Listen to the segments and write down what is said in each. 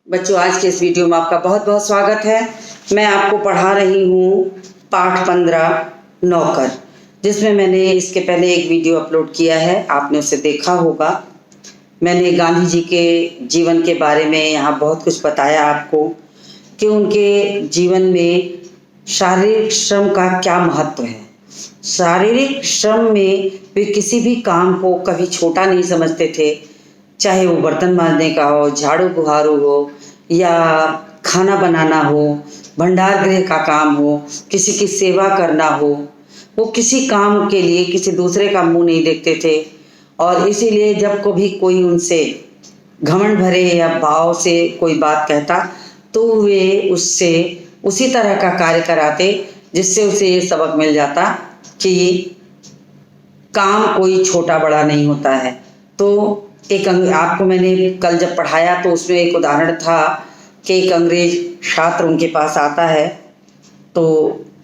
बच्चों, आज के इस वीडियो में आपका बहुत बहुत स्वागत है। मैं आपको पढ़ा रही हूँ पाठ 15 नौकर, जिसमें मैंने इसके पहले एक वीडियो अपलोड किया है, आपने उसे देखा होगा। मैंने गांधी जी के जीवन के बारे में यहाँ बहुत कुछ बताया आपको कि उनके जीवन में शारीरिक श्रम का क्या महत्व है। शारीरिक श्रम में वे किसी भी काम को कभी छोटा नहीं समझते थे, चाहे वो बर्तन मांजने का हो, झाड़ू बुहारू हो, या खाना बनाना हो, भंडार गृह का काम हो, किसी की सेवा करना हो। वो किसी काम के लिए किसी दूसरे का मुंह नहीं देखते थे, और इसीलिए जब कभी कोई उनसे घमंड भरे या भाव से कोई बात कहता तो वे उससे उसी तरह का कार्य कराते जिससे उसे ये सबक मिल जाता कि काम कोई छोटा बड़ा नहीं होता है। तो एक आपको मैंने कल जब पढ़ाया तो उसमें एक उदाहरण था कि एक अंग्रेज छात्र उनके पास आता है तो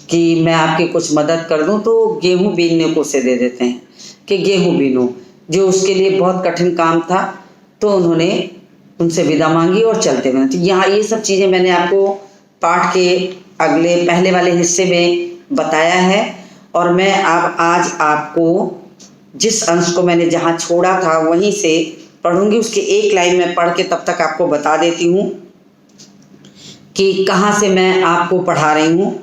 कि मैं आपकी कुछ मदद कर दूं, तो गेहूं बीनने को उसे दे देते हैं कि गेहूं बीनो, जो उसके लिए बहुत कठिन काम था। तो उन्होंने उनसे विदा मांगी और चलते गए। तो यहाँ ये सब चीज़ें मैंने आपको पाठ के पहले वाले हिस्से में बताया है, और मैं अब आज आपको जिस अंश को मैंने जहाँ छोड़ा था वहीं से पढ़ूंगी। उसके एक लाइन में पढ़ के तब तक आपको बता देती हूँ कि कहाँ से मैं आपको पढ़ा रही हूँ।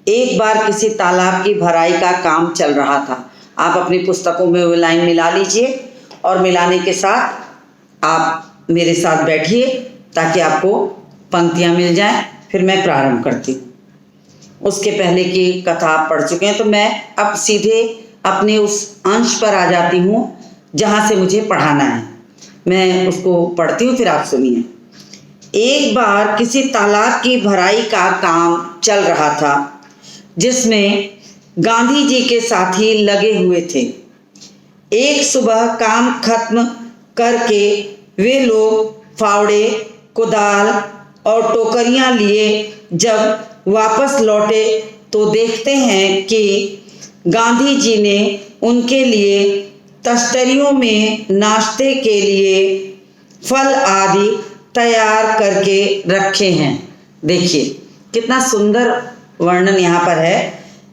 एक बार किसी तालाब की भराई का काम चल रहा था। आप अपनी पुस्तकों में वो लाइन मिला लीजिए, और मिलाने के साथ आप मेरे साथ बैठिए ताकि आपको पंक्तियाँ मिल जाएं। फिर मैं प्रारंभ करती हूँ। उसके पहले की कथा आप पढ़ चुके हैं, तो मैं अब सीधे अपने उस अंश पर आ जाती हूँ जहाँ से मुझे पढ़ाना है। मैं उसको पढ़ती हूँ, फिर आप सुनिए। एक बार किसी तालाब की भराई का काम चल रहा था जिसमें गांधी जी के साथी लगे हुए थे। एक सुबह काम खत्म करके वे लोग फावड़े, कुदाल और टोकरियां लिए जब वापस लौटे तो देखते हैं कि गांधी जी ने उनके लिए तश्तरियों में नाश्ते के लिए फल आदि तैयार करके रखे हैं। देखिए कितना सुंदर वर्णन यहाँ पर है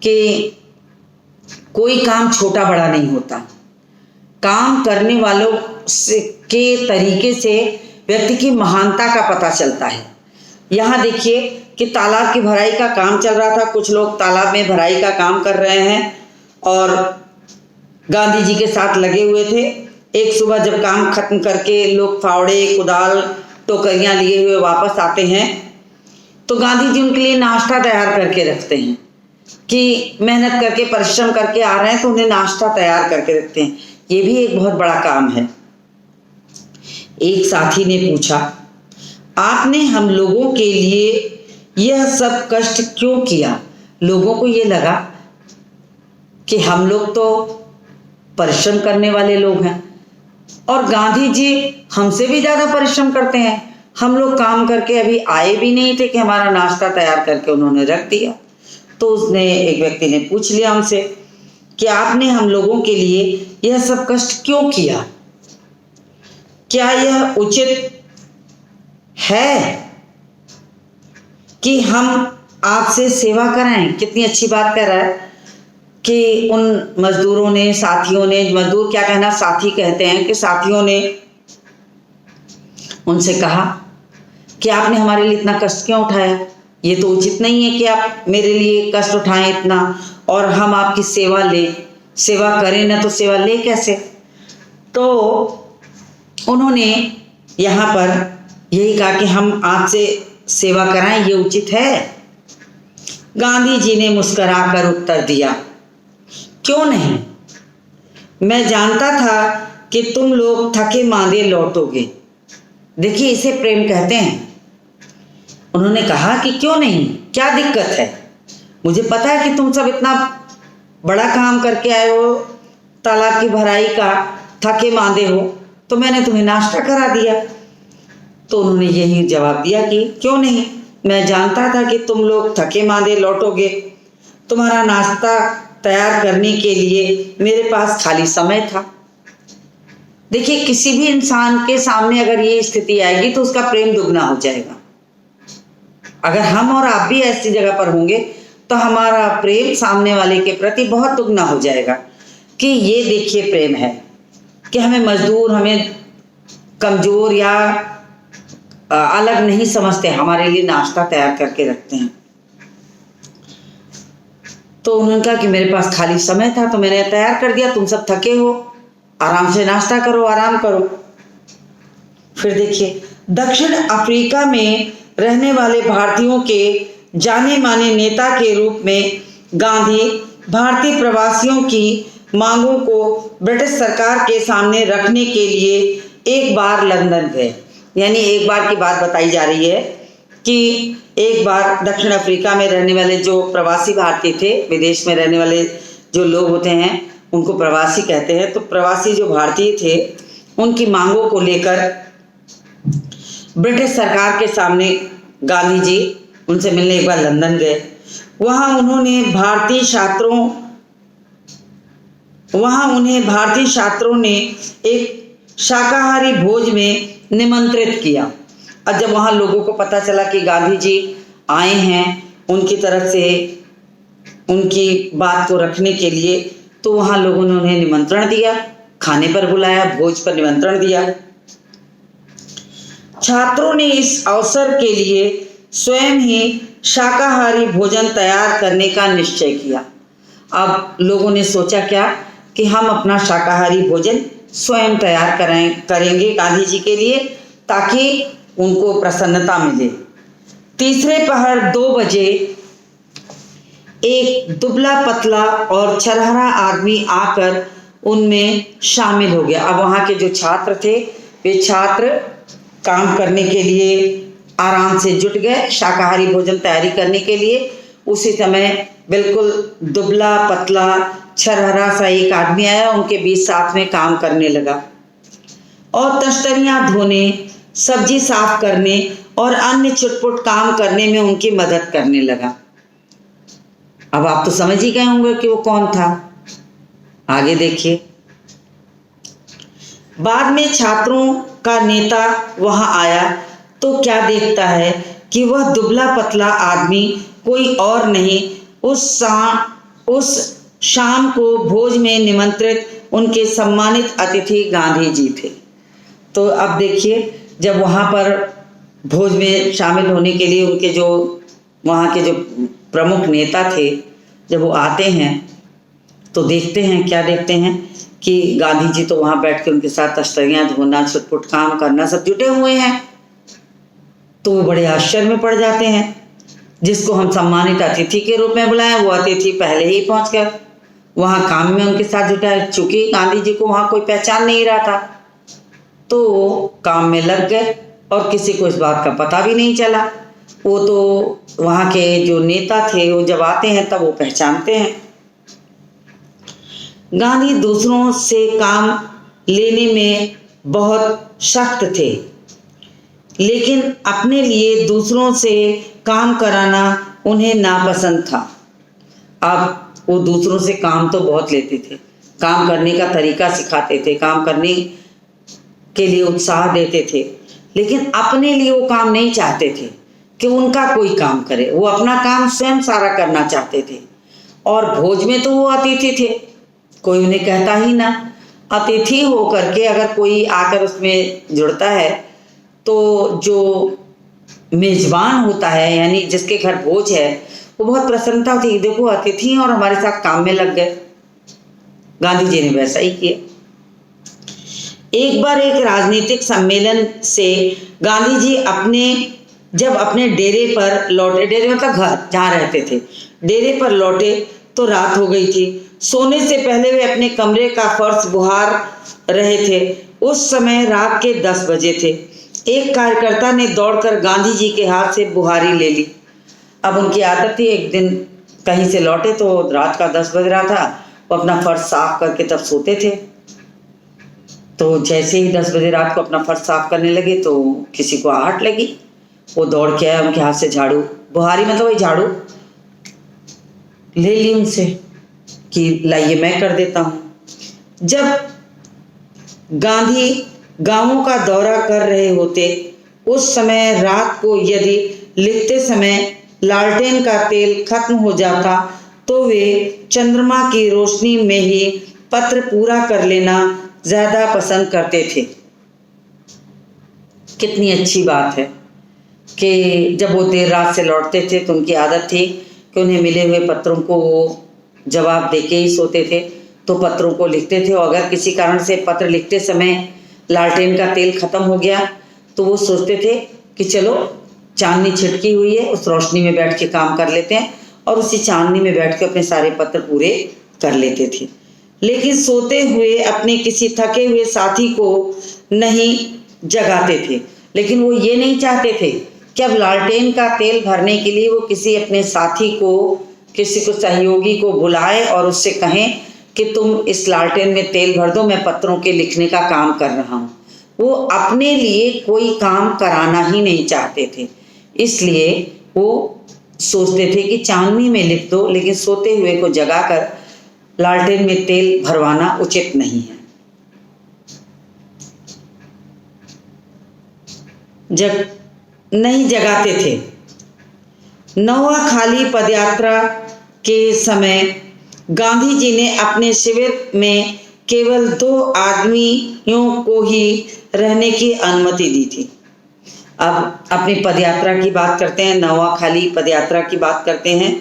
कि कोई काम छोटा बड़ा नहीं होता। काम करने वालों के तरीके से व्यक्ति की महानता का पता चलता है। यहाँ देखिए कि तालाब की भराई का काम चल रहा था। कुछ लोग तालाब में भराई का काम कर रहे हैं और गांधी जी के साथ लगे हुए थे। एक सुबह जब काम खत्म करके लोग फावड़े, कुदाल, टोकरियां लिए हुए वापस आते हैं तो गांधी जी उनके लिए नाश्ता तैयार करके रखते हैं कि मेहनत करके परिश्रम करके आ रहे हैं तो उन्हें नाश्ता तैयार करके रखते हैं। ये भी एक बहुत बड़ा काम है। एक साथी ने पूछा, आपने हम लोगों के लिए यह सब कष्ट क्यों किया? लोगों को ये लगा कि हम लोग तो परिश्रम करने वाले लोग हैं और गांधी जी हमसे भी ज़्यादा परिश्रम करते हैं। हम लोग काम करके अभी आए भी नहीं थे कि हमारा नाश्ता तैयार करके उन्होंने रख दिया। तो उसने एक व्यक्ति ने पूछ लिया हमसे कि आपने हम लोगों के लिए यह सब कष्ट क्यों किया? क्या यह उचित है कि हम आपसे सेवा कराएं? कितनी अच्छी बात कर रहा है कि उन मजदूरों ने, साथियों ने, मजदूर क्या कहना, साथी कहते हैं, कि साथियों ने उनसे कहा कि आपने हमारे लिए इतना कष्ट क्यों उठाया? ये तो उचित नहीं है कि आप मेरे लिए कष्ट उठाएं इतना, और हम आपकी सेवा करें ना तो सेवा ले कैसे? तो उन्होंने यहाँ पर यही कहा कि हम आपसे सेवा कराएं, ये उचित है। गांधी जी ने मुस्कुराकर उत्तर दिया, क्यों नहीं, मैं जानता था कि तुम लोग थके मांदे लौटोगे। देखिए इसे प्रेम कहते हैं। उन्होंने कहा कि क्यों नहीं, क्या दिक्कत है? मुझे पता है कि तुम सब इतना बड़ा काम करके आए हो, तालाब की भराई का, थके मांदे हो, तो मैंने तुम्हें नाश्ता करा दिया। तो उन्होंने यही जवाब दिया कि क्यों नहीं, मैं जानता था कि तुम लोग थके मांदे लौटोगे। तुम्हारा नाश्ता तैयार करने के लिए मेरे पास खाली समय था। देखिए किसी भी इंसान के सामने अगर ये स्थिति आएगी तो उसका प्रेम दुगना हो जाएगा। अगर हम और आप भी ऐसी जगह पर होंगे तो हमारा प्रेम सामने वाले के प्रति बहुत दुगना हो जाएगा कि ये देखिए प्रेम है, कि हमें मजदूर, हमें कमजोर या अलग नहीं समझते, हमारे लिए नाश्ता तैयार करके रखते हैं। तो उन्होंने कहा कि मेरे पास खाली समय था तो मैंने तैयार कर दिया, तुम सब थके हो, आराम से नाश्ता करो, आराम करो। फिर देखिए, दक्षिण अफ्रीका में रहने वाले भारतीयों के जाने माने नेता के रूप में गांधी भारतीय प्रवासियों की मांगों को ब्रिटिश सरकार के सामने रखने के लिए एक बार लंदन गए। यानी एक बार की बात बताई जा रही है कि एक बार दक्षिण अफ्रीका में रहने वाले जो प्रवासी भारतीय थे, विदेश में रहने वाले जो लोग होते हैं उनको प्रवासी कहते हैं, तो प्रवासी जो भारतीय थे उनकी मांगों को लेकर ब्रिटिश सरकार के सामने गांधी जी उनसे मिलने एक बार लंदन गए। वहाँ उन्हें भारतीय छात्रों ने एक शाकाहारी भोज में निमंत्रित किया। और जब वहाँ लोगों को पता चला कि गांधी जी आए हैं उनकी तरफ से उनकी बात को रखने के लिए, तो वहाँ लोगों ने उन्हें निमंत्रण दिया, खाने पर बुलाया, भोज पर निमंत्रण दिया। छात्रों ने इस अवसर के लिए स्वयं ही शाकाहारी भोजन तैयार करने का निश्चय किया। अब लोगों ने सोचा क्या कि हम अपना शाकाहारी भोजन स्वयं तैयार करेंगे गांधी जी के लिए, ताकि उनको प्रसन्नता मिले। तीसरे पहर 2 बजे एक दुबला पतला और छरहरा आदमी आकर उनमें शामिल हो गया। अब वहाँ के जो छात्र थे वे छात्र काम करने के लिए आराम से जुट गए, शाकाहारी भोजन तैयारी करने के लिए। उसी समय बिल्कुल दुबला पतला छरहरा सा एक आदमी आया, उनके बीच साथ में काम करने लगा और तश्तरियाँ धोने, सब्जी साफ करने और अन्य छुटपुट काम करने में उनकी मदद करने लगा। अब आप तो समझ ही गए होंगे कि वो कौन था। आगे देखिए, बाद में छात्रों का नेता वहां आया तो क्या देखता है कि वह दुबला पतला आदमी कोई और नहीं, उस शाम को भोज में निमंत्रित उनके सम्मानित अतिथि गांधी जी थे। तो अब देखिए, जब वहाँ पर भोज में शामिल होने के लिए उनके जो वहाँ के जो प्रमुख नेता थे, जब वो आते हैं तो देखते हैं, क्या देखते हैं कि गांधी जी तो वहाँ बैठ के उनके साथ तश्तरियाँ धोना, छुटपुट काम करना सब जुटे हुए हैं। तो वो बड़े आश्चर्य में पड़ जाते हैं। जिसको हम सम्मानित अतिथि के रूप में बुलाएं, वो अतिथि पहले ही पहुँच कर वहाँ काम में उनके साथ जुटा है। चूँकि गांधी जी को वहाँ कोई पहचान नहीं रहा था तो वो काम में लग गए और किसी को इस बात का पता भी नहीं चला। वो तो वहाँ के जो नेता थे वो जब आते हैं तब वो पहचानते हैं। गांधी दूसरों से काम लेने में बहुत सख्त थे, लेकिन अपने लिए दूसरों से काम कराना उन्हें नापसंद था। अब वो दूसरों से काम तो बहुत लेते थे, काम करने का तरीका सिखाते थे, काम करने के लिए उत्साह देते थे, लेकिन अपने लिए वो काम नहीं चाहते थे कि उनका कोई काम करे। वो अपना काम स्वयं सारा करना चाहते थे। और भोज में तो वो अतिथि थे, कोई उन्हें कहता ही ना। अतिथि होकर के अगर कोई आकर उसमें जुड़ता है तो जो मेजबान होता है, यानी जिसके घर भोज है, वो बहुत प्रसन्नता होती है, देखो अतिथि और हमारे साथ काम में लग गए। गांधी जी ने वैसा ही किया। एक बार एक राजनीतिक सम्मेलन से गांधी जी जब अपने डेरे पर लौटे, डेरे मतलब घर जहाँ रहते थे, डेरे पर लौटे तो रात हो गई थी। सोने से पहले वे अपने कमरे का फर्श बुहार रहे थे। उस समय रात के 10 बजे थे। एक कार्यकर्ता ने दौड़कर गांधी जी के हाथ से बुहारी ले ली। अब उनकी आदत थी, एक दिन कहीं से लौटे तो रात का 10 बज रहा था, वो अपना फर्श साफ करके तब सोते थे। तो जैसे ही 10 बजे रात को अपना फर्श साफ करने लगे तो किसी को आहट लगी। वो दौड़ के आया, उनके हाथ से झाड़ू, बुहारी मतलब वही झाड़ू, ले ली उनसे कि लाइए मैं कर देता हूँ। जब गांधी गांवों का दौरा कर रहे होते, उस समय रात को यदि लिखते समय लालटेन का तेल खत्म हो जाता तो वे चंद्रमा की रोशनी में ही पत्र पूरा कर लेना ज़्यादा पसंद करते थे। कितनी अच्छी बात है कि जब वो देर रात से लौटते थे तो उनकी आदत थी कि उन्हें मिले हुए पत्रों को वो जवाब देके ही सोते थे। तो पत्रों को लिखते थे और अगर किसी कारण से पत्र लिखते समय लालटेन का तेल ख़त्म हो गया तो वो सोचते थे कि चलो चांदनी छिटकी हुई है, उस रोशनी में बैठ के काम कर लेते हैं, और उसी चांदनी में बैठ के अपने सारे पत्र पूरे कर लेते थे। लेकिन सोते हुए अपने किसी थके हुए साथी को नहीं जगाते थे, लेकिन वो ये नहीं चाहते थे कि अब लालटेन का तेल भरने के लिए वो किसी अपने साथी को, किसी को सहयोगी को बुलाए और उससे कहें कि तुम इस लालटेन में तेल भर दो, मैं पत्रों के लिखने का काम कर रहा हूँ। वो अपने लिए कोई काम कराना ही नहीं चाहते थे, इसलिए वो सोचते थे कि चांदनी में लिख दो, लेकिन सोते हुए को जगाकर लालटेन में तेल भरवाना उचित नहीं है। जब नहीं जगाते थे। नौखाली पदयात्रा के समय गांधी जी ने अपने शिविर में केवल 2 आदमियों को ही रहने की अनुमति दी थी। अब अपनी पदयात्रा की बात करते हैं, नौखाली पदयात्रा की बात करते हैं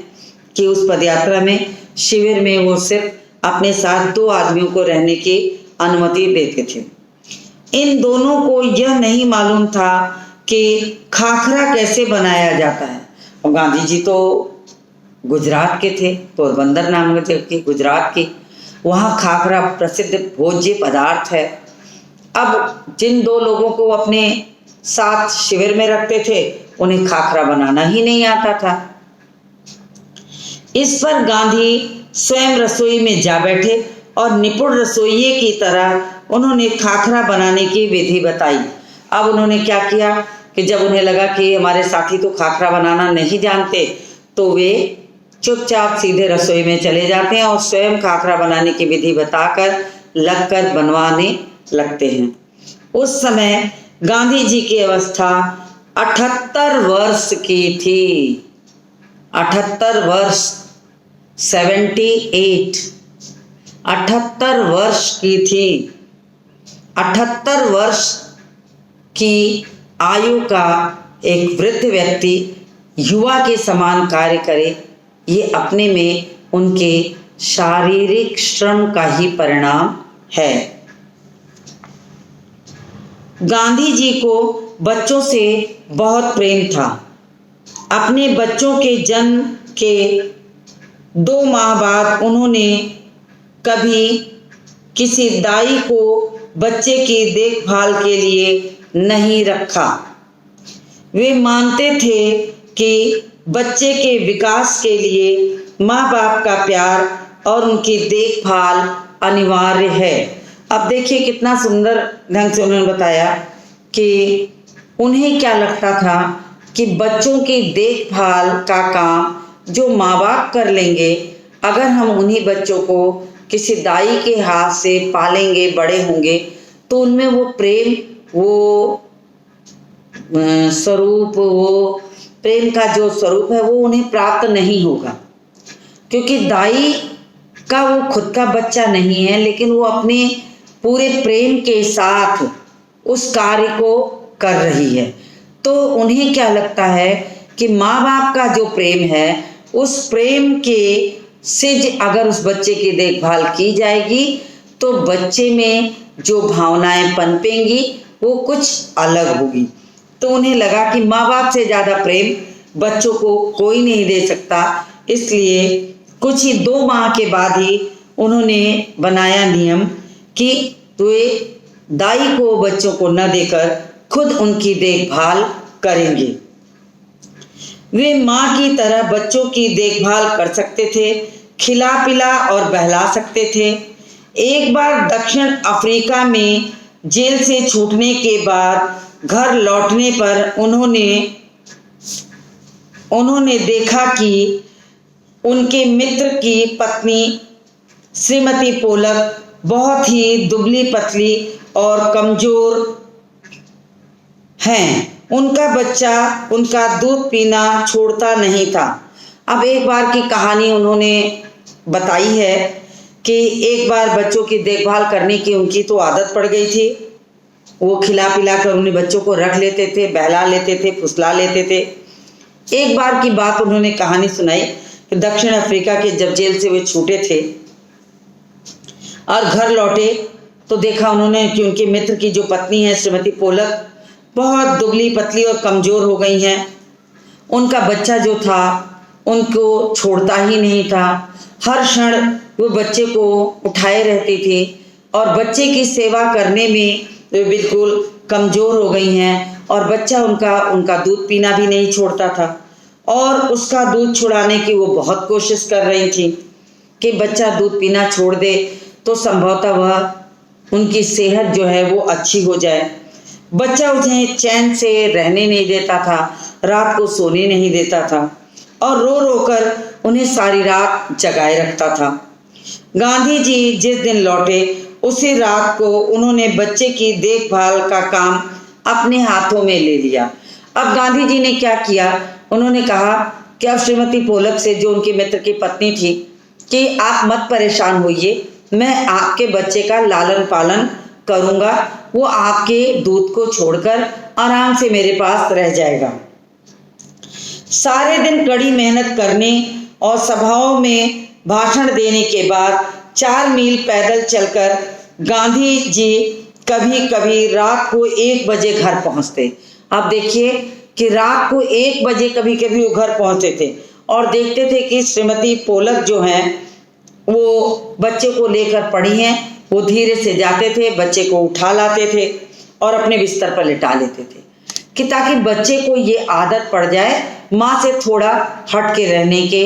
कि उस पदयात्रा में शिविर में वो सिर्फ अपने साथ 2 आदमियों को रहने की अनुमति देते थे। इन दोनों को यह नहीं मालूम था कि खाखरा कैसे बनाया जाता है। और गांधी जी तो गुजरात के थे, पोरबंदर नाम के गुजरात के, वहाँ खाखरा प्रसिद्ध भोज्य पदार्थ है। अब जिन 2 लोगों को अपने साथ शिविर में रखते थे उन्हें खाखरा बनाना ही नहीं आता था। इस पर गांधी स्वयं रसोई में जा बैठे और निपुण रसोइये की तरह उन्होंने खाखरा बनाने की विधि बताई। अब उन्होंने क्या किया कि जब उन्हें लगा कि हमारे साथी तो खाखरा बनाना नहीं जानते, तो वे चुपचाप सीधे रसोई में चले जाते हैं और स्वयं खाखरा बनाने की विधि बताकर लगकर बनवाने लगते हैं। उस समय गांधी जी की अवस्था 78 वर्ष की थी। 78 वर्ष, 78 वर्ष की थी। 78 वर्ष की आयु का एक वृद्ध व्यक्ति युवा के समान कार्य करे, ये अपने में उनके शारीरिक श्रम का ही परिणाम है। गांधी जी को बच्चों से बहुत प्रेम था। अपने बच्चों के जन्म के 2 माह बाद उन्होंने कभी किसी दाई को बच्चे की देखभाल के लिए नहीं रखा। वे मानते थे कि बच्चे के विकास के लिए माँ बाप का प्यार और उनकी देखभाल अनिवार्य है। अब देखिए कितना सुंदर ढंग से उन्होंने बताया कि उन्हें क्या लगता था कि बच्चों की देखभाल का काम जो माँ बाप कर लेंगे, अगर हम उन्हीं बच्चों को किसी दाई के हाथ से पालेंगे, बड़े होंगे, तो उनमें वो प्रेम, वो स्वरूप, वो प्रेम का जो स्वरूप है वो उन्हें प्राप्त नहीं होगा, क्योंकि दाई का वो खुद का बच्चा नहीं है, लेकिन वो अपने पूरे प्रेम के साथ उस कार्य को कर रही है। तो उन्हें क्या लगता है कि माँ बाप का जो प्रेम है, उस प्रेम के से अगर उस बच्चे की देखभाल की जाएगी तो बच्चे में जो भावनाएं पनपेंगी वो कुछ अलग होगी। तो उन्हें लगा कि माँ बाप से ज़्यादा प्रेम बच्चों को कोई नहीं दे सकता, इसलिए कुछ ही 2 माह के बाद ही उन्होंने बनाया नियम कि वे दाई को बच्चों को न देकर खुद उनकी देखभाल करेंगे। वे माँ की तरह बच्चों की देखभाल कर सकते थे, खिला पिला और बहला सकते थे। एक बार दक्षिण अफ्रीका में जेल से छूटने के बाद घर लौटने पर उन्होंने देखा कि उनके मित्र की पत्नी श्रीमती पोलक बहुत ही दुबली पतली और कमजोर हैं उनका बच्चा उनका दूध पीना छोड़ता नहीं था। अब एक बार की कहानी उन्होंने बताई है कि एक बार बच्चों की देखभाल करने की उनकी तो आदत पड़ गई थी। वो खिला पिला कर उन्हें बच्चों को रख लेते थे, बहला लेते थे, फुसला लेते थे। एक बार की बात उन्होंने कहानी सुनाई कि दक्षिण अफ्रीका के जब जेल से वे छूटे थे और घर लौटे तो देखा उन्होंने कि उनके मित्र की जो पत्नी है श्रीमती पोलक बहुत दुबली पतली और कमज़ोर हो गई हैं। उनका बच्चा जो था उनको छोड़ता ही नहीं था। हर क्षण वो बच्चे को उठाए रहती थी और बच्चे की सेवा करने में वे बिल्कुल कमज़ोर हो गई हैं और बच्चा उनका दूध पीना भी नहीं छोड़ता था और उसका दूध छुड़ाने की वो बहुत कोशिश कर रही थी कि बच्चा दूध पीना छोड़ दे तो संभवतः वह उनकी सेहत जो है वो अच्छी हो जाए। बच्चा उन्हें चैन से रहने नहीं देता था, रात को सोने नहीं देता था और रो रो कर उन्हें सारी रात जगाए रखता था। गांधी जी जिस दिन लौटे उसी रात को उन्होंने बच्चे की देखभाल का काम अपने हाथों में ले लिया। अब गांधी जी ने क्या किया, उन्होंने कहा कि अब श्रीमती पोलक से, जो उनके मित्र की पत्नी थी, कि आप मत परेशान होइए, मैं आपके बच्चे का लालन पालन करूंगा, वो आपके दूध को छोड़कर आराम से मेरे पास रह जाएगा। सारे दिन कड़ी मेहनत करने और सभाओं में भाषण देने के बाद 4 मील पैदल चलकर गांधी जी कभी कभी रात को 1 बजे घर पहुंचते। अब देखिए कि रात को 1 बजे कभी कभी वो घर पहुंचते थे और देखते थे कि श्रीमती पोलक जो हैं वो बच्चे को लेकर पड़ी हैं। वो धीरे से जाते थे, बच्चे को उठा लाते थे और अपने बिस्तर पर लिटा लेते थे कि ताकि बच्चे को ये आदत पड़ जाए माँ से थोड़ा हट के रहने के,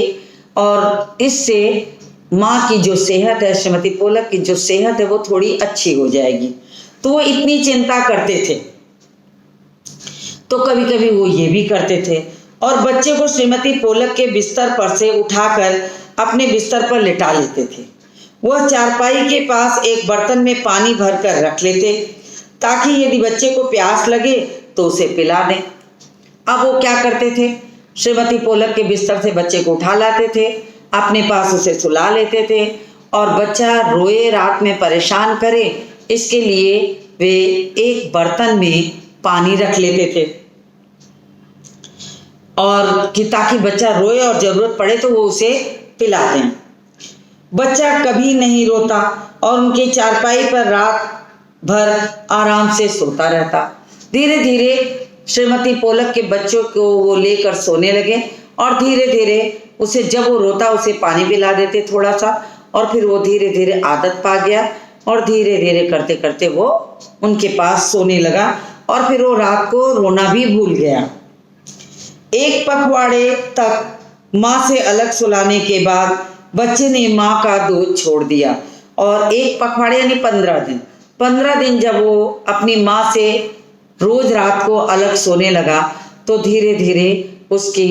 और इससे माँ की जो सेहत है, श्रीमती पोलक की जो सेहत है, वो थोड़ी अच्छी हो जाएगी। तो वो इतनी चिंता करते थे। तो कभी कभी वो ये भी करते थे और बच्चे को श्रीमती पोलक के बिस्तर पर से उठाकर अपने बिस्तर पर लिटा लेते थे। वह चारपाई के पास एक बर्तन में पानी भरकर रख लेते ताकि यदि बच्चे को प्यास लगे तो उसे पिला दें। अब वो क्या करते थे, श्रीमती पोलक के बिस्तर से बच्चे को उठा लाते थे, अपने पास उसे सुला लेते थे और बच्चा रोए, रात में परेशान करे, इसके लिए वे एक बर्तन में पानी रख लेते थे और कि ताकि बच्चा रोए और जरूरत पड़े तो वो उसे पिला दें। बच्चा कभी नहीं रोता और उनकी चारपाई पर रात भर आराम से सोता रहता। धीरे धीरे श्रीमती पोलक के बच्चों को वो लेकर सोने लगे और धीरे धीरे उसे, जब वो रोता उसे पानी पिला देते थोड़ा सा, और फिर वो धीरे धीरे आदत पा गया और धीरे धीरे करते करते वो उनके पास सोने लगा और फिर वो रात को रोना भी भूल गया। 1 पखवाड़े तक माँ से अलग सुलाने के बाद बच्चे ने माँ का दूध छोड़ दिया और 1 पखवाड़े यानी 15 दिन जब वो अपनी माँ से रोज रात को अलग सोने लगा तो धीरे धीरे उसकी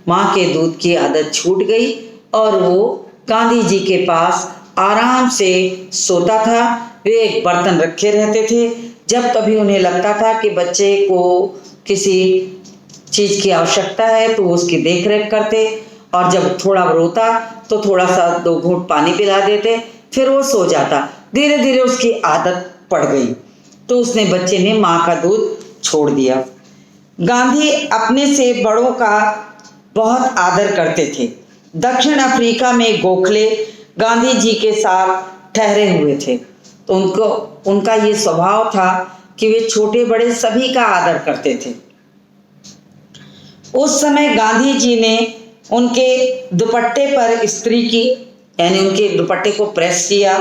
माँ के दूध की आदत छूट गई और वो गांधी जी के पास आराम से सोता था। वे एक बर्तन रखे रहते थे, जब कभी उन्हें लगता था कि बच्चे को किसी चीज़ की आवश्यकता है तो उसकी देख रेख करते और जब थोड़ा रोता तो थोड़ा सा 2 घूंट पानी पिला देते, फिर वो सो जाता। धीरे धीरे उसकी आदत पड़ गई तो उसने, बच्चे ने माँ का दूध छोड़ दिया। गांधी अपने से बड़ों का बहुत आदर करते थे। दक्षिण अफ्रीका में गोखले गांधी जी के साथ ठहरे हुए थे तो उनका ये स्वभाव था कि वे छोटे बड़े सभी का आदर करते थे। उस समय गांधी जी ने उनके दुपट्टे पर इस्त्री की, यानी उनके दुपट्टे को प्रेस किया।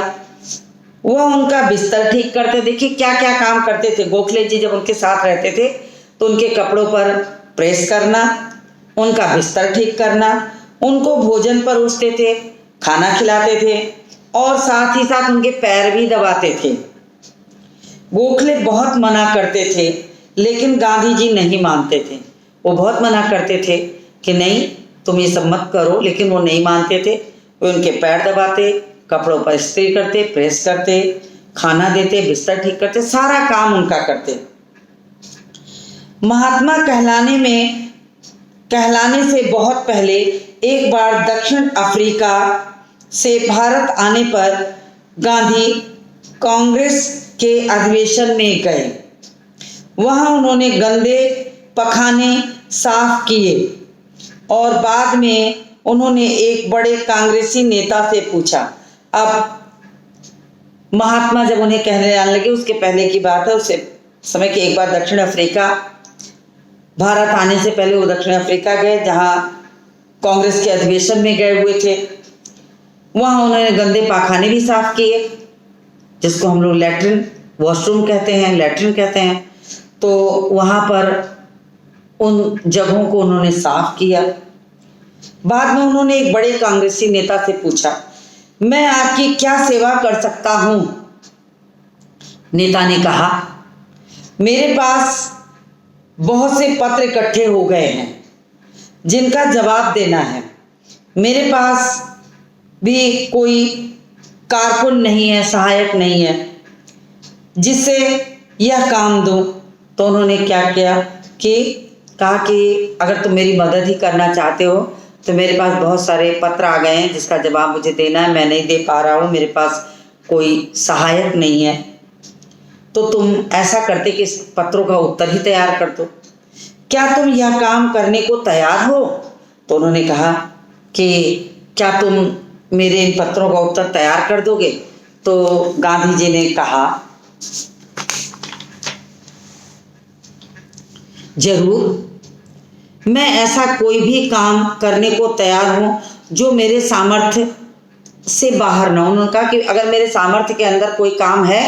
वह उनका बिस्तर ठीक करते। देखिए क्या क्या काम करते थे। गोखले जी जब उनके साथ रहते थे तो उनके कपड़ों पर प्रेस करना, उनका बिस्तर ठीक करना, उनको भोजन परोसते थे, खाना खिलाते थे और साथ ही साथ उनके पैर भी दबाते थे। गोखले बहुत मना करते थे लेकिन गांधी जी नहीं मानते थे। वो बहुत मना करते थे कि नहीं तुम ये सब मत करो, लेकिन वो नहीं मानते थे। वो उनके पैर दबाते, कपड़ों पर इस्त्री करते, प्रेस करते, खाना देते, बिस्तर ठीक करते, सारा काम उनका करते। महात्मा कहलाने से बहुत पहले एक बार दक्षिण अफ्रीका से भारत आने पर गांधी कांग्रेस के अधिवेशन में गए। वहां उन्होंने गंदे पखाने साफ किए और बाद में उन्होंने एक बड़े कांग्रेसी नेता से पूछा। अब महात्मा जब उन्हें कहने आने लगे, उसके पहले की बात है, उससे समय कि एक बार दक्षिण अफ्रीका, भारत आने से पहले वो दक्षिण अफ्रीका गए जहाँ कांग्रेस के अधिवेशन में गए हुए थे। वहाँ उन्होंने गंदे पाखाने भी साफ किए, जिसको हम लोग लैट्रिन वॉशरूम कहते हैं। तो वहाँ पर उन जगहों को उन्होंने साफ किया। बाद में उन्होंने एक बड़े कांग्रेसी नेता से पूछा, मैं आपकी क्या सेवा कर सकता हूँ? नेता ने कहा, मेरे पास बहुत से पत्र इकट्ठे हो गए हैं जिनका जवाब देना है। मेरे पास भी कोई कारकुन नहीं है, सहायक नहीं है जिससे यह काम दूं। तो उन्होंने क्या किया कि कहा कि अगर तुम मेरी मदद ही करना चाहते हो तो मेरे पास बहुत सारे पत्र आ गए हैं जिसका जवाब मुझे देना है, मैं नहीं दे पा रहा हूँ, मेरे पास कोई सहायक नहीं है। तो तुम ऐसा करते कि इस पत्रों का उत्तर ही तैयार कर दो। क्या तुम यह काम करने को तैयार हो? तो उन्होंने कहा कि क्या तुम मेरे इन पत्रों का उत्तर तैयार कर दोगे? तो गांधी जी ने कहा, जरूर, मैं ऐसा कोई भी काम करने को तैयार हूँ जो मेरे सामर्थ्य से बाहर ना हो। उन्होंने कहा कि अगर मेरे सामर्थ्य के अंदर कोई काम है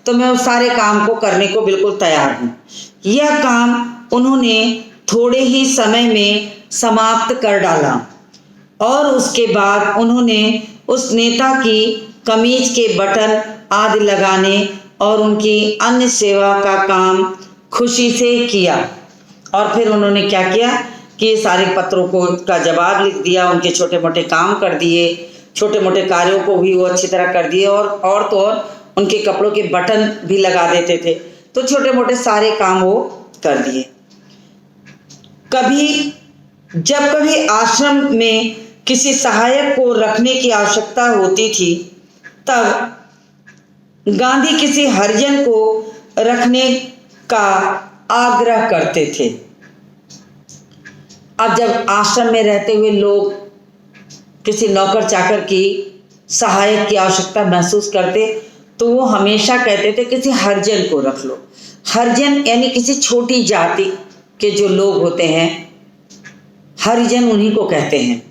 तो मैं उस सारे काम को करने को बिल्कुल तैयार हूँ। यह काम उन्होंने थोड़े ही समय में समाप्त कर डाला और उसके बाद उन्होंने उस नेता की कमीज के बटन आदि लगाने और उनकी अन्य सेवा का काम खुशी से किया। और फिर उन्होंने क्या किया कि सारे पत्रों को का जवाब लिख दिया, उनके छोटे मोटे काम कर दिए, छोटे मोटे कार्यों को भी वो अच्छी तरह कर दिए और तो और उनके कपड़ों के बटन भी लगा देते थे। तो छोटे मोटे सारे काम वो कर दिए। जब कभी आश्रम में किसी सहायक को रखने की आवश्यकता होती थी तब गांधी किसी हरिजन को रखने का आग्रह करते थे। अब जब आश्रम में रहते हुए लोग किसी नौकर चाकर की सहायक की आवश्यकता महसूस करते तो वो हमेशा कहते थे किसी हरिजन को रख लो। हरिजन यानी किसी छोटी जाति के जो लोग होते हैं, हरिजन उन्हीं को कहते हैं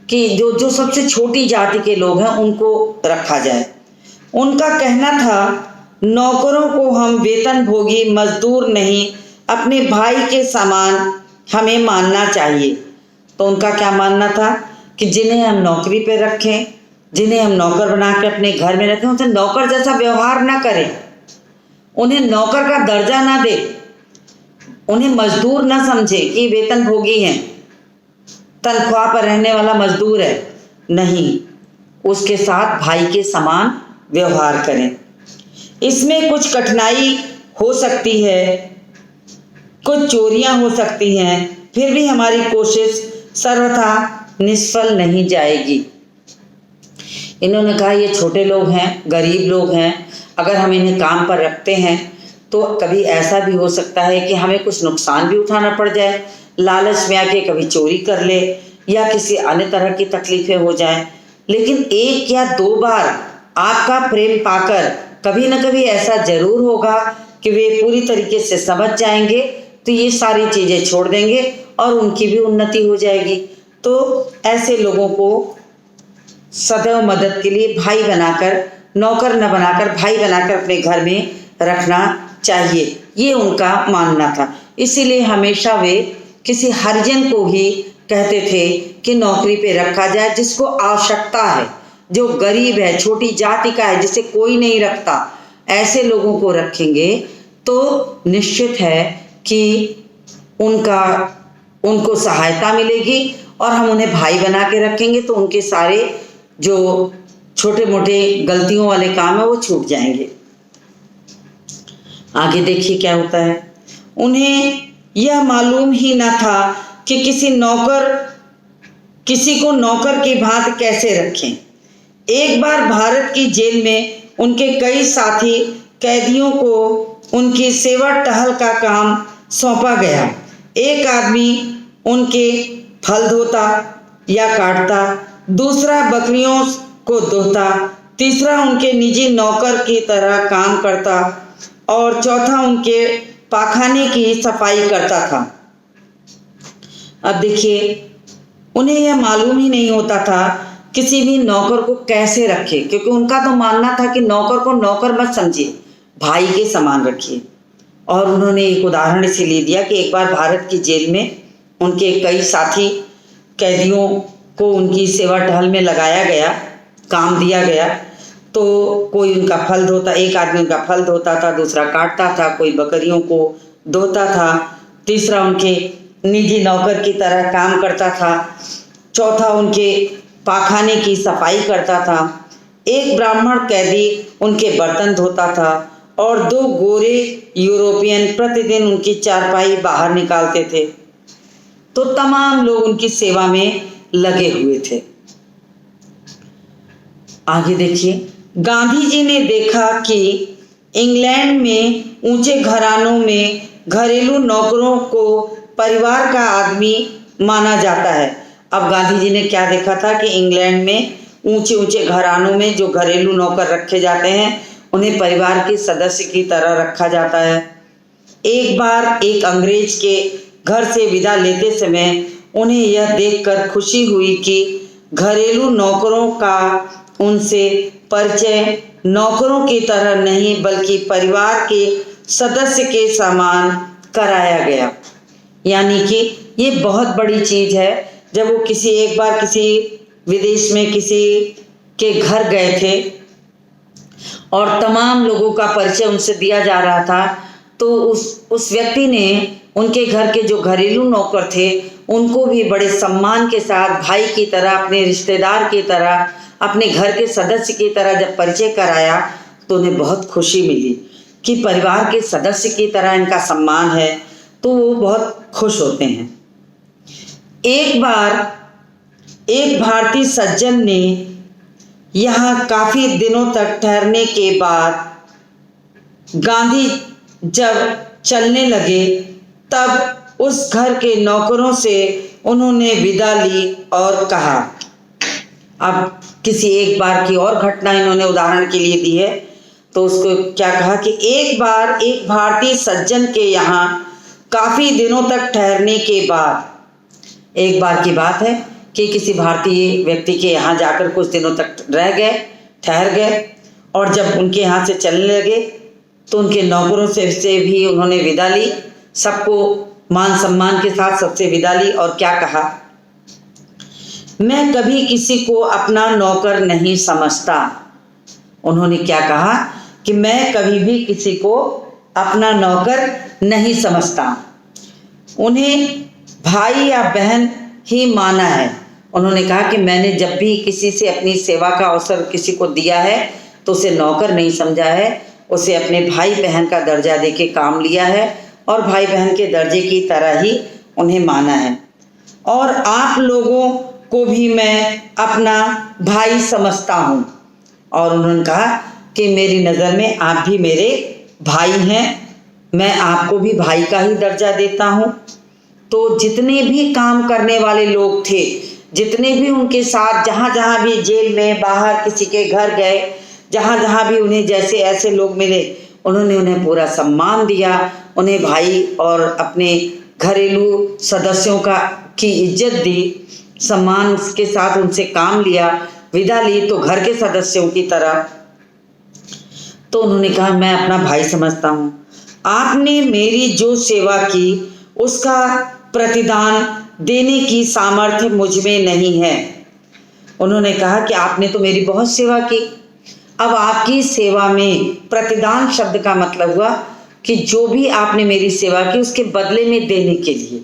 कि जो सबसे छोटी जाति के लोग हैं उनको रखा जाए। उनका कहना था, नौकरों को हम वेतन भोगी मजदूर नहीं, अपने भाई के समान हमें मानना चाहिए। तो उनका क्या मानना था कि जिन्हें हम नौकरी पे रखें, जिन्हें हम नौकर बना के अपने घर में रखें, उनसे नौकर जैसा व्यवहार ना करें, उन्हें नौकर का दर्जा ना दे, उन्हें मजदूर ना समझे कि वेतन भोगी हैं, तनख्वाह पर रहने वाला मजदूर है। नहीं, उसके साथ भाई के समान व्यवहार करें। इसमें कुछ कठिनाई हो सकती है, कुछ चोरियां हो सकती हैं, फिर भी हमारी कोशिश सर्वथा निष्फल नहीं जाएगी। इन्होंने कहा ये छोटे लोग हैं, गरीब लोग हैं, अगर हम इन्हें काम पर रखते हैं तो कभी ऐसा भी हो सकता है कि हमें कुछ नुकसान भी उठाना पड़ जाए, लालच में आके कभी चोरी कर ले या किसी अन्य तरह की तकलीफें हो जाएं। लेकिन एक या दो बार आपका प्रेम पाकर कभी न कभी ऐसा जरूर होगा कि वे पूरी तरीके से समझ जाएंगे, तो ये सारी चीज़ें छोड़ देंगे और उनकी भी उन्नति हो जाएगी। तो ऐसे लोगों को सदैव मदद के लिए भाई बनाकर, नौकर न बनाकर भाई बनाकर अपने घर में रखना चाहिए, ये उनका मानना था। इसीलिए हमेशा वे किसी हरिजन को ही कहते थे कि नौकरी पे रखा जाए, जिसको आवश्यकता है, जो गरीब है, छोटी जाति का है, जिसे कोई नहीं रखता, ऐसे लोगों को रखेंगे तो निश्चित है कि उनको सहायता मिलेगी और हम उन्हें भाई बना के रखेंगे तो उनके सारे जो छोटे मोटे गलतियों वाले काम है वो छूट जाएंगे। आगे देखिए क्या होता है। उन्हें यह मालूम ही न था कि किसी को नौकर की भांति कैसे रखें। एक बार भारत की जेल में उनके कई साथी कैदियों को उनकी सेवा टहल का काम सौंपा गया। एक आदमी उनके फल धोता या काटता, दूसरा बकरियों को धोता, तीसरा उनके निजी नौकर की तरह काम करता और चौथा उनके पाखाने की सफाई करता था। अब देखिए, उन्हें यह मालूम ही नहीं होता था किसी भी नौकर को कैसे रखे, क्योंकि उनका तो मानना था कि नौकर को नौकर मत समझिए, भाई के समान रखिए। और उन्होंने एक उदाहरण इसीलिए दिया कि एक बार भारत की जेल में उनके कई साथी कैदियों को उनकी सेवा टहल में लगाया गया, काम दिया गया। तो कोई उनका फल धोता, एक आदमी उनका फल धोता था, दूसरा काटता था, कोई बकरियों को धोता था, तीसरा उनके निजी नौकर की तरह काम करता था, चौथा उनके पाखाने की सफाई करता था, एक ब्राह्मण कैदी उनके बर्तन धोता था और 2 गोरे यूरोपियन प्रतिदिन उनकी चारपाई बाहर निकालते थे। तो तमाम लोग उनकी सेवा में लगे हुए थे। आगे देखिए, गांधी जी ने देखा कि इंग्लैंड में ऊंचे घरानों में घरेलू नौकरों को परिवार का आदमी माना जाता है। अब गांधी जी ने क्या देखा था कि इंग्लैंड में ऊंचे ऊंचे घरानों में जो घरेलू नौकर रखे जाते हैं उन्हें परिवार के सदस्य की तरह रखा जाता है। एक बार एक अंग्रेज के घर से विदा लेते समय उन्हें यह देखकर खुशी हुई कि घरेलू नौकरों का उनसे परिचय नौकरों की तरह नहीं बल्कि परिवार के सदस्य के समान कराया गया। यानी कि ये बहुत बड़ी चीज़ है। जब वो एक बार किसी विदेश में किसी के घर गए थे और तमाम लोगों का परिचय उनसे दिया जा रहा था, तो उस व्यक्ति ने उनके घर के जो घरेलू नौकर थे उनको भी बड़े सम्मान के साथ भाई की तरह, अपने रिश्तेदार की तरह, अपने घर के सदस्य की तरह जब परिचय कराया तो उन्हें बहुत खुशी मिली कि परिवार के सदस्य की तरह इनका सम्मान है, तो वो बहुत खुश होते हैं। एक बार एक भारतीय सज्जन ने यहाँ काफ़ी दिनों तक ठहरने के बाद गांधी जब चलने लगे तब उस घर के नौकरों से उन्होंने विदा ली और कहा, अब किसी एक बार की और घटना इन्होंने उदाहरण के लिए दी है, तो उसको क्या कहा कि एक बार एक भारतीय सज्जन के यहाँ काफ़ी दिनों तक ठहरने के बाद, एक बार की बात है कि किसी भारतीय व्यक्ति के यहाँ जाकर कुछ दिनों तक ठहर गए और जब उनके यहाँ से चलने लगे तो उनके नौकरों से भी उन्होंने विदा ली, सबको मान सम्मान के साथ सबसे विदा ली और क्या कहा, मैं कभी किसी को अपना नौकर नहीं समझता। उन्होंने क्या कहा कि मैं कभी भी किसी को अपना नौकर नहीं समझता, उन्हें भाई या बहन ही माना है। उन्होंने कहा कि मैंने जब भी किसी से अपनी सेवा का अवसर किसी को दिया है तो उसे नौकर नहीं समझा है, उसे अपने भाई बहन का दर्जा देके काम लिया है और भाई बहन के दर्जे की तरह ही उन्हें माना है। और आप लोगों को भी मैं अपना भाई समझता हूँ। और उन्होंने कहा कि मेरी नज़र में आप भी मेरे भाई हैं, मैं आपको भी भाई का ही दर्जा देता हूँ। तो जितने भी काम करने वाले लोग थे, जितने भी उनके साथ जहाँ जहाँ भी जेल में, बाहर किसी के घर गए, जहाँ जहाँ भी उन्हें जैसे ऐसे लोग मिले, उन्होंने उन्हें पूरा सम्मान दिया, उन्हें भाई और अपने घरेलू सदस्यों की इज्जत दी, सम्मान के साथ उनसे काम लिया, विदा ली तो घर के सदस्यों की तरह। तो उन्होंने कहा मैं अपना भाई समझता हूँ, आपने मेरी जो सेवा की उसका प्रतिदान देने की सामर्थ्य मुझ में नहीं है। उन्होंने कहा कि आपने तो मेरी बहुत सेवा की, अब आपकी सेवा में प्रतिदान शब्द का मतलब हुआ कि जो भी आपने मेरी सेवा की उसके बदले में देने के लिए।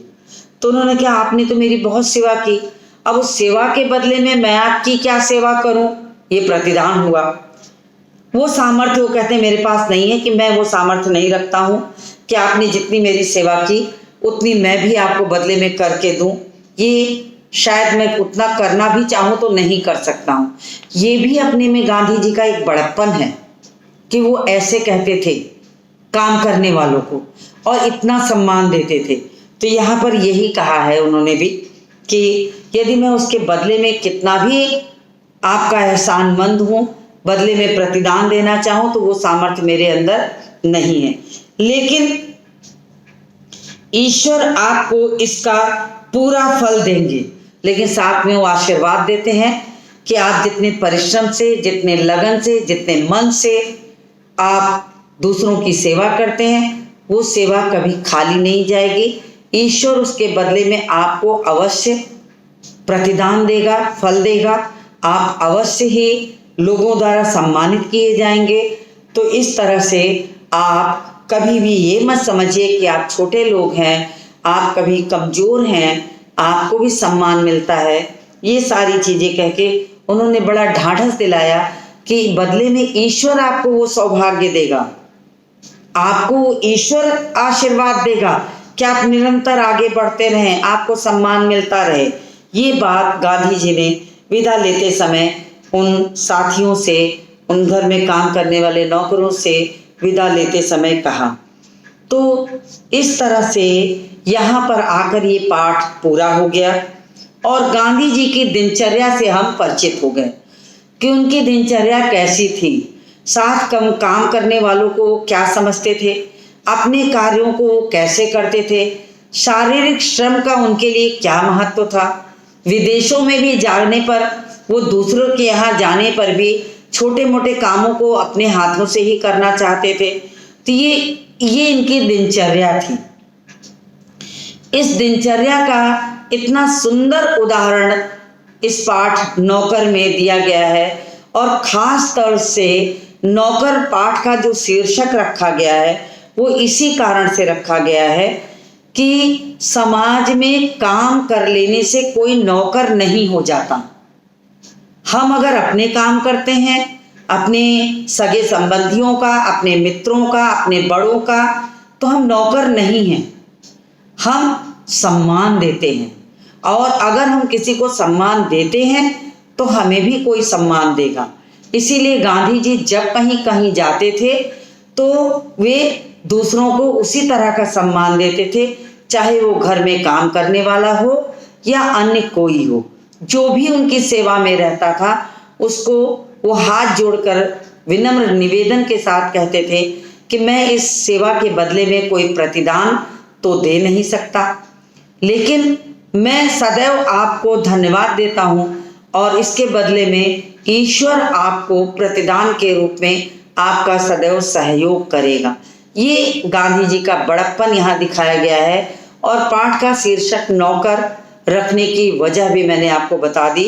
तो उन्होंने कहा आपने तो मेरी बहुत सेवा की, अब उस सेवा के बदले में मैं आपकी क्या सेवा करूं, ये प्रतिदान हुआ। वो सामर्थ्य वो कहते हैं मेरे पास नहीं है कि मैं वो सामर्थ्य नहीं रखता हूँ कि आपने जितनी मेरी सेवा की उतनी मैं भी आपको बदले में करके दूं, ये शायद मैं उतना करना भी चाहूं तो नहीं कर सकता हूं। ये भी अपने में गांधी जी का एक बड़प्पन है कि वो ऐसे कहते थे काम करने वालों को और इतना सम्मान देते थे। तो यहाँ पर यही कहा है उन्होंने भी कि यदि मैं उसके बदले में कितना भी आपका एहसानमंद हूँ, बदले में प्रतिदान देना चाहूँ, तो वो सामर्थ्य मेरे अंदर नहीं है, लेकिन ईश्वर आपको इसका पूरा फल देंगे। लेकिन साथ में वो आशीर्वाद देते हैं कि आप जितने परिश्रम से, जितने लगन से, जितने मन से आप दूसरों की सेवा करते हैं, वो सेवा कभी खाली नहीं जाएगी। ईश्वर उसके बदले में आपको अवश्य प्रतिदान देगा, फल देगा। आप अवश्य ही लोगों द्वारा सम्मानित किए जाएंगे। तो इस तरह से आप कभी भी ये मत समझिए कि आप छोटे लोग हैं, आप कभी कमज़ोर हैं, आपको भी सम्मान मिलता है। ये सारी चीज़ें कह के उन्होंने बड़ा ढाढ़स दिलाया कि बदले में ईश्वर आपको वो सौभाग्य देगा, आपको ईश्वर आशीर्वाद देगा कि आप निरंतर आगे बढ़ते रहें, आपको सम्मान मिलता रहे। ये बात गांधी जी ने विदा लेते समय उन साथियों से, उन घर में काम करने वाले नौकरों से विदा लेते समय कहा। तो इस तरह से यहाँ पर आकर ये पाठ पूरा हो गया और गांधी जी की दिनचर्या से हम परिचित हो गए कि उनकी दिनचर्या कैसी थी, साथ कम काम करने वालों को क्या समझते थे, अपने कार्यों को वो कैसे करते थे, शारीरिक श्रम का उनके लिए क्या महत्व था। विदेशों में भी जाने पर वो दूसरों के यहाँ जाने पर भी छोटे मोटे कामों को अपने हाथों से ही करना चाहते थे। तो ये इनकी दिनचर्या थी। इस दिनचर्या का इतना सुंदर उदाहरण इस पाठ नौकर में दिया गया है और खास तौर से नौकर पाठ का जो शीर्षक रखा गया है वो इसी कारण से रखा गया है कि समाज में काम कर लेने से कोई नौकर नहीं हो जाता। हम अगर अपने काम करते हैं, अपने सगे संबंधियों का, अपने मित्रों का, अपने बड़ों का, तो हम नौकर नहीं हैं, हम सम्मान देते हैं। और अगर हम किसी को सम्मान देते हैं तो हमें भी कोई सम्मान देगा। इसीलिए गांधी जी जब कहीं कहीं जाते थे तो वे दूसरों को उसी तरह का सम्मान देते थे, चाहे वो घर में काम करने वाला हो या अन्य कोई हो। जो भी उनकी सेवा में रहता था उसको वो हाथ जोड़कर विनम्र निवेदन के साथ कहते थे कि मैं इस सेवा के बदले में कोई प्रतिदान तो दे नहीं सकता, लेकिन मैं सदैव आपको धन्यवाद देता हूँ और इसके बदले में ईश्वर आपको प्रतिदान के रूप में आपका सदैव सहयोग करेगा। ये गांधी जी का बड़प्पन यहाँ दिखाया गया है और पाठ का शीर्षक नौकर रखने की वजह भी मैंने आपको बता दी।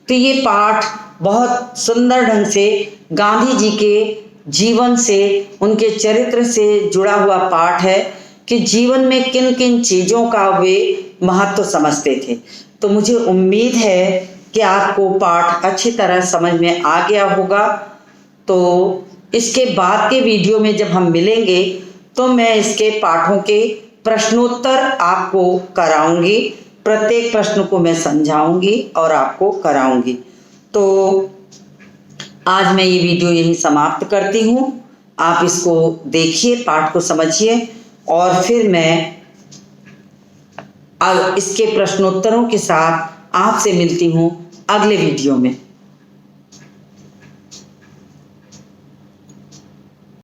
तो ये पाठ बहुत सुंदर ढंग से गांधी जी के जीवन से, उनके चरित्र से जुड़ा हुआ पाठ है कि जीवन में किन किन चीज़ों का वे महत्व समझते थे। तो मुझे उम्मीद है कि आपको पाठ अच्छी तरह समझ में आ गया होगा। तो इसके बाद के वीडियो में जब हम मिलेंगे तो मैं इसके पाठों के प्रश्नोत्तर आपको कराऊंगी, प्रत्येक प्रश्न को मैं समझाऊंगी और आपको कराऊंगी। तो आज मैं ये वीडियो यहीं समाप्त करती हूँ। आप इसको देखिए, पाठ को समझिए और फिर मैं इसके प्रश्नोत्तरों के साथ आपसे मिलती हूँ अगले वीडियो में।